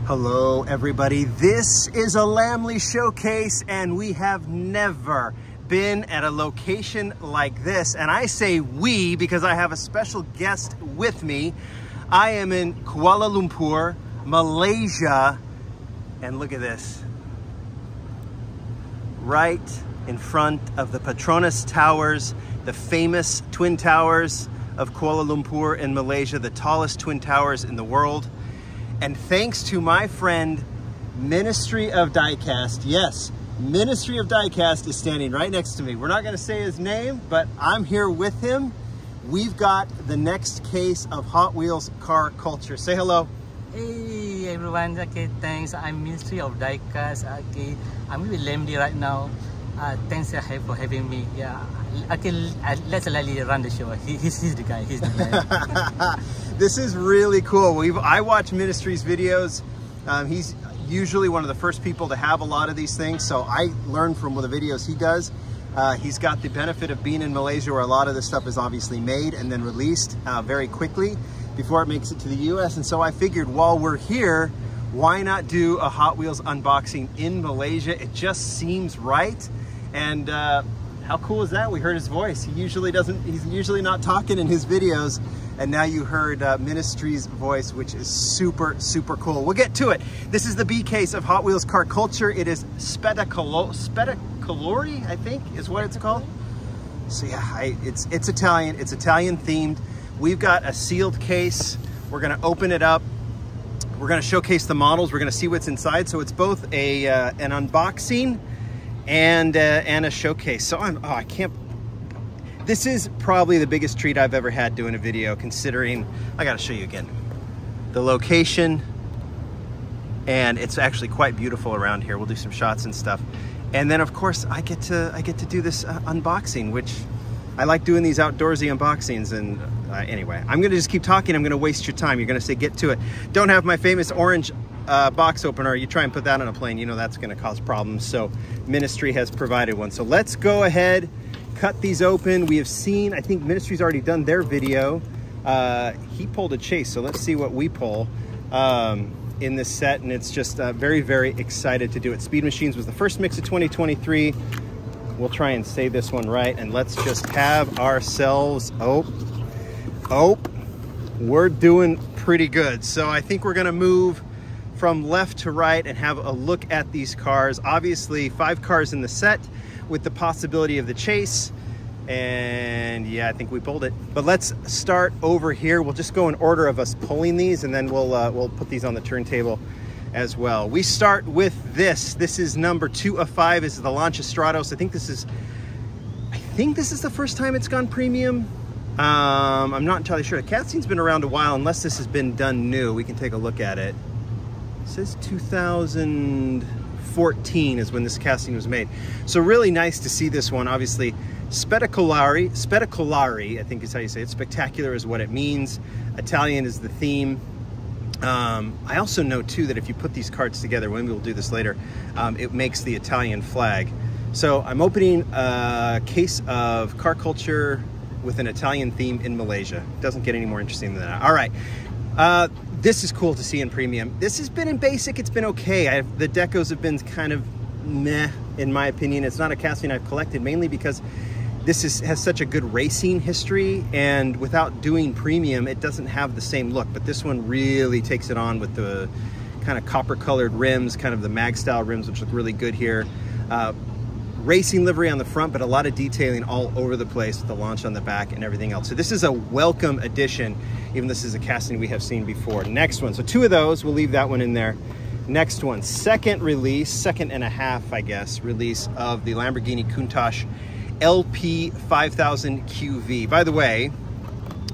Hello everybody, this is a Lamley showcase and we have never been at a location like this. And I say we because I have a special guest with me. I am in Kuala Lumpur, Malaysia, and look at this. Right in front of the Petronas Towers, the famous twin towers of Kuala Lumpur in Malaysia, the tallest twin towers in the world. And thanks to my friend, Ministry of Diecast. Yes, Ministry of Diecast is standing right next to me. We're not gonna say his name, but I'm here with him. We've got the next case of Hot Wheels car culture. Say hello. Hey everyone, okay, thanks. I'm Ministry of Diecast. Okay, I'm with Lamley right now. Thanks for having me. Yeah, okay, let's let Lamley run the show. He's the guy. He's the man. This is really cool. I watch Ministry's videos. He's usually one of the first people to have a lot of these things, so I learn from the videos he does. He's got the benefit of being in Malaysia, where a lot of this stuff is obviously made and then released very quickly before it makes it to the US. And so I figured while we're here, why not do a Hot Wheels unboxing in Malaysia? It just seems right. And how cool is that? We heard his voice. He's usually not talking in his videos. And now you heard Ministry's voice, which is super, super cool. We'll get to it. This is the B case of Hot Wheels car culture. It is Spettacolare, I think is what it's called. So yeah, it's Italian. It's Italian themed. We've got a sealed case. We're gonna open it up. We're gonna showcase the models. We're gonna see what's inside. So it's both an unboxing and a showcase. So I can't. This is probably the biggest treat I've ever had doing a video, considering, I gotta show you again, the location, and it's actually quite beautiful around here. We'll do some shots and stuff. And then of course I get to do this unboxing, which I like doing these outdoorsy unboxings. And anyway, I'm gonna just keep talking. I'm gonna waste your time. You're gonna say, get to it. Don't have my famous orange box opener. You try and put that on a plane, you know that's gonna cause problems. So Ministry has provided one. So let's go ahead, cut these open. We have seen, I think Ministry's already done their video. He pulled a chase, so let's see what we pull in this set. And it's just very, very excited to do it. Speed Machines was the first mix of 2023. We'll try and say this one right, and let's just have ourselves, we're doing pretty good. So I think we're gonna move from left to right and have a look at these cars. Obviously 5 cars in the set, with the possibility of the chase. And yeah, I think we pulled it. But let's start over here. We'll just go in order of us pulling these, and then we'll put these on the turntable as well. We start with this. This is number 2 of 5. This is the Lancia Stratos. I think this is the first time it's gone premium. I'm not entirely sure. The casting's been around a while, unless this has been done new. We can take a look at it. It says 2014 is when this casting was made. So really nice to see this one. Obviously, Spettacolare, I think is how you say it. Spectacular is what it means. Italian is the theme. I also know too that if you put these cards together, when we'll do this later, it makes the Italian flag. So I'm opening a case of car culture with an Italian theme in Malaysia. Doesn't get any more interesting than that. All right. This is cool to see in premium. This has been in basic, it's been okay. The decos have been kind of meh, in my opinion. It's not a casting I've collected, mainly because this has such a good racing history, and without doing premium, it doesn't have the same look. But this one really takes it on with the kind of copper colored rims, kind of the mag style rims, which look really good here. Racing livery on the front, but a lot of detailing all over the place with the launch on the back and everything else. So this is a welcome addition, even this is a casting we have seen before. Next one, so 2 of those, we'll leave that one in there. Next one, second and a half, I guess, release of the Lamborghini Countach LP 5000 QV. By the way,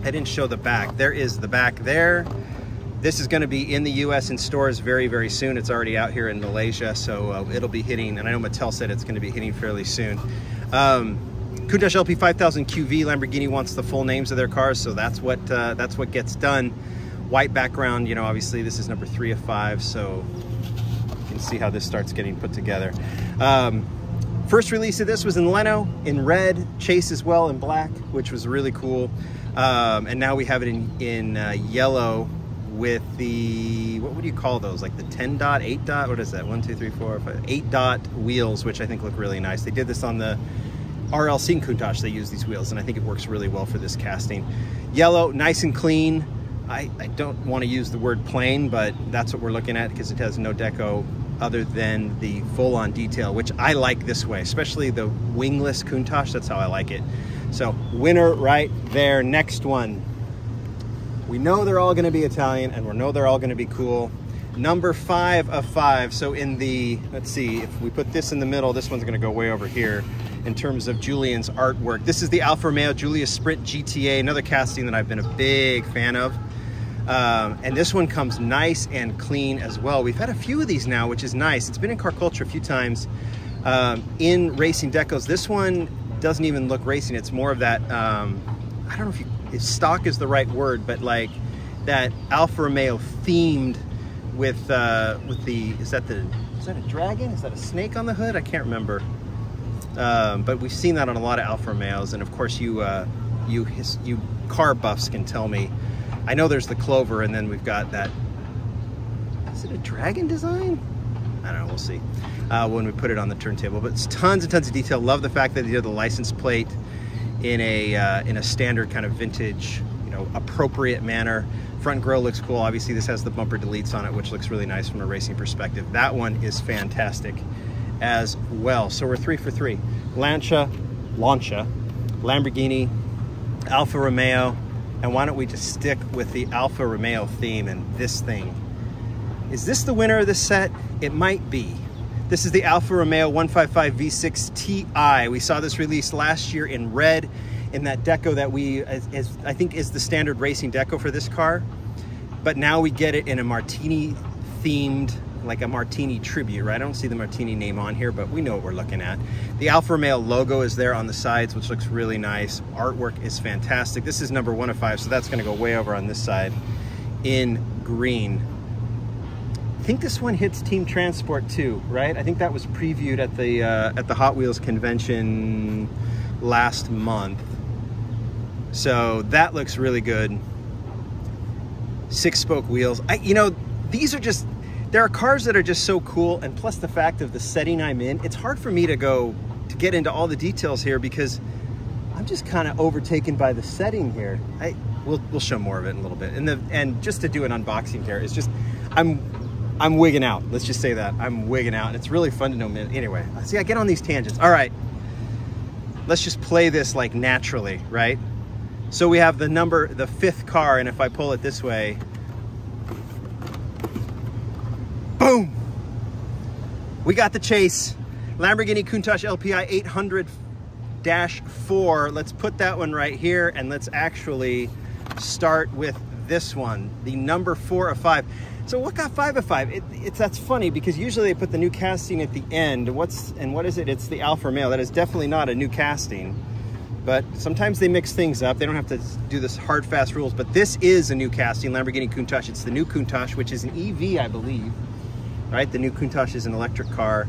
I didn't show the back. There is the back there. This is going to be in the US in stores very, very soon. It's already out here in Malaysia, so it'll be hitting, and I know Mattel said it's going to be hitting fairly soon. Countach LP 5000 QV, Lamborghini wants the full names of their cars, so that's what gets done. White background, you know, obviously this is number 3 of 5, so you can see how this starts getting put together. First release of this was in Leno, in red, Chase as well in black, which was really cool. And now we have it in yellow with the, what would you call those? Like the 10 dot, 8 dot? What is that? 1, 2, 3, 4, 5, 8 dot wheels, which I think look really nice. They did this on the RLC Countach. They use these wheels, and I think it works really well for this casting. Yellow, nice and clean. I don't want to use the word plain, but that's what we're looking at because it has no deco other than the full-on detail, which I like this way, especially the wingless Countach. That's how I like it. So winner right there. Next one. We know they're all going to be Italian, and we know they're all going to be cool. Number 5 of 5. So in the, let's see, if we put this in the middle, this one's going to go way over here in terms of Julian's artwork. This is the Alfa Romeo Giulia Sprint GTA, another casting that I've been a big fan of. And this one comes nice and clean as well. We've had a few of these now, which is nice. It's been in car culture a few times in racing decos. This one doesn't even look racing. It's more of that, I don't know if stock is the right word, but like that Alfa Romeo themed with the, is that a dragon? Is that a snake on the hood? I can't remember. But we've seen that on a lot of Alfa Romeos, and of course you car buffs can tell me. I know there's the Clover, and then we've got that, is it a dragon design? I don't know, we'll see when we put it on the turntable. But it's tons and tons of detail. Love the fact that they did the license plate in a standard kind of vintage, you know, appropriate manner. Front grille looks cool. Obviously this has the bumper deletes on it, which looks really nice from a racing perspective. That one is fantastic as well. So we're 3 for 3. Lancia, Lamborghini, Alfa Romeo, and why don't we just stick with the Alfa Romeo theme and this thing. Is this the winner of this set? It might be. This is the Alfa Romeo 155 V6 Ti. We saw this released last year in red in that deco that I think is the standard racing deco for this car. But now we get it in a Martini themed, like a Martini tribute, right? I don't see the Martini name on here, but we know what we're looking at. The Alfa Romeo logo is there on the sides, which looks really nice. Artwork is fantastic. This is number 1 of 5, so that's gonna go way over on this side in green. I think this one hits Team Transport too, right? I think that was previewed at the Hot Wheels convention last month. So that looks really good. 6-spoke wheels. You know, these are just, there are cars that are just so cool, and plus the fact of the setting I'm in, it's hard for me to get into all the details here because I'm just kind of overtaken by the setting here. We'll show more of it in a little bit. And just to do an unboxing here, it's just, I'm wigging out. Let's just say that. I'm wigging out, and it's really fun to know. Anyway, see, I get on these tangents. All right, let's just play this like naturally, right? So we have the 5th car, and if I pull it this way, boom! We got the chase. Lamborghini Countach LPI 800-4. Let's put that one right here, and let's actually start with this one, the number 4 of 5. So what got 5 of 5? That's funny because usually they put the new casting at the end. What is it? It's the Alfa Romeo. That is definitely not a new casting. But sometimes they mix things up. They don't have to do this hard, fast rules. But this is a new casting, Lamborghini Countach. It's the new Countach, which is an EV, I believe. Right? The new Countach is an electric car.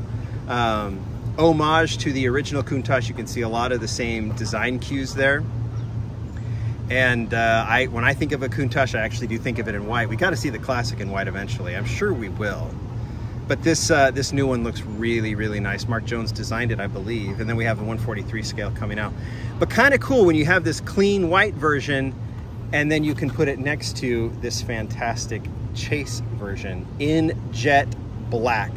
Homage to the original Countach. You can see a lot of the same design cues there. And when I think of a Countach, I actually do think of it in white. We got to see the classic in white eventually. I'm sure we will. But this new one looks really, really nice. Mark Jones designed it, I believe. And then we have the 143 scale coming out. But kind of cool when you have this clean white version, and then you can put it next to this fantastic chase version in jet black.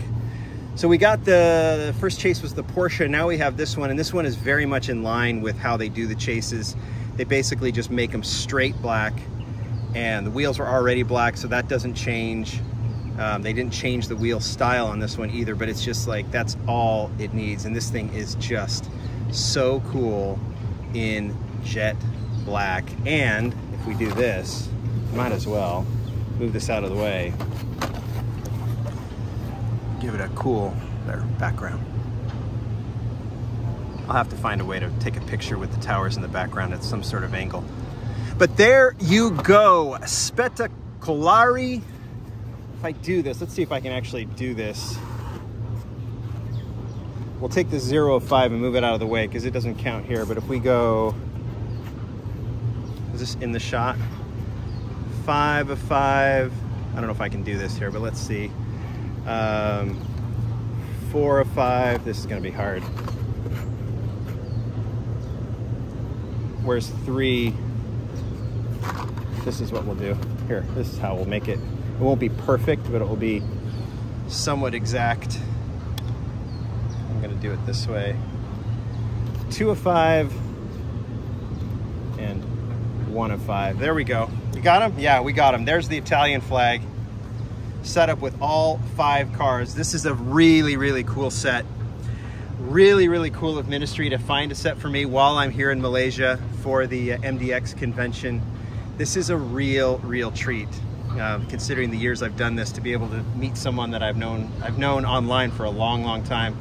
So we got the first chase was the Porsche. Now we have this one, and this one is very much in line with how they do the chases. They basically just make them straight black, and the wheels are already black, so that doesn't change. They didn't change the wheel style on this one either, but it's just like, that's all it needs. And this thing is just so cool in jet black. And if we do this, might as well move this out of the way. Give it a cool background. I'll have to find a way to take a picture with the towers in the background at some sort of angle. But there you go, Spettacolare. If I do this, let's see if I can actually do this. We'll take this 0 of 5 and move it out of the way because it doesn't count here. But if we go, is this in the shot? 5 of 5. I don't know if I can do this here, but let's see. 4 of 5. This is going to be hard. Where's 3? This is what we'll do. Here, this is how we'll make it. It won't be perfect, but it will be somewhat exact. I'm going to do it this way. 2 of 5 and 1 of 5. There we go. You got them? Yeah, we got them. There's the Italian flag set up with all 5 cars. This is a really, really cool set. Really, really cool of Ministry to find a set for me while I'm here in Malaysia for the MDX convention. This is a real treat, considering the years I've done this, to be able to meet someone that I've known online for a long, long time,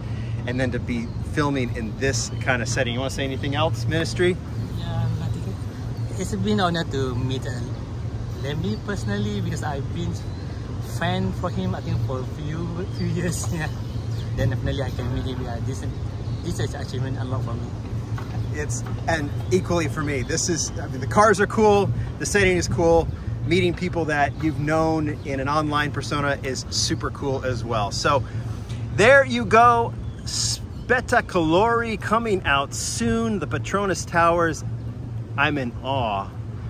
and then to be filming in this kind of setting. You want to say anything else, Ministry? Yeah, nothing. It's been an honor to meet Lamley personally, because I've been fan for him, I think, for a few years. Yeah. Then definitely I can meet him. Yeah, this is an achievement a lot for me. And equally for me. This is, I mean, the cars are cool, the setting is cool. Meeting people that you've known in an online persona is super cool as well. So there you go. Spettacolare coming out soon. The Petronas Towers. I'm in awe.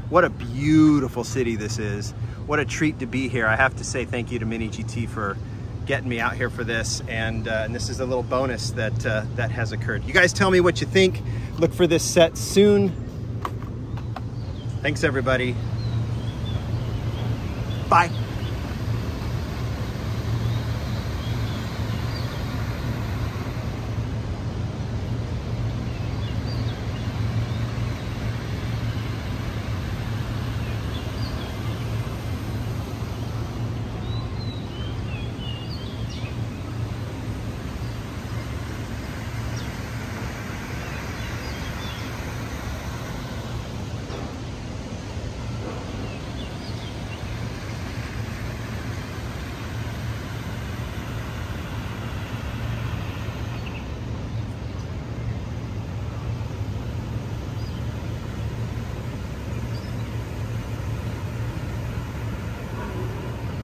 What a beautiful city this is. What a treat to be here. I have to say thank you to Mini GT for getting me out here for this, and this is a little bonus that that has occurred. You guys tell me what you think. Look for this set soon. Thanks everybody. Bye.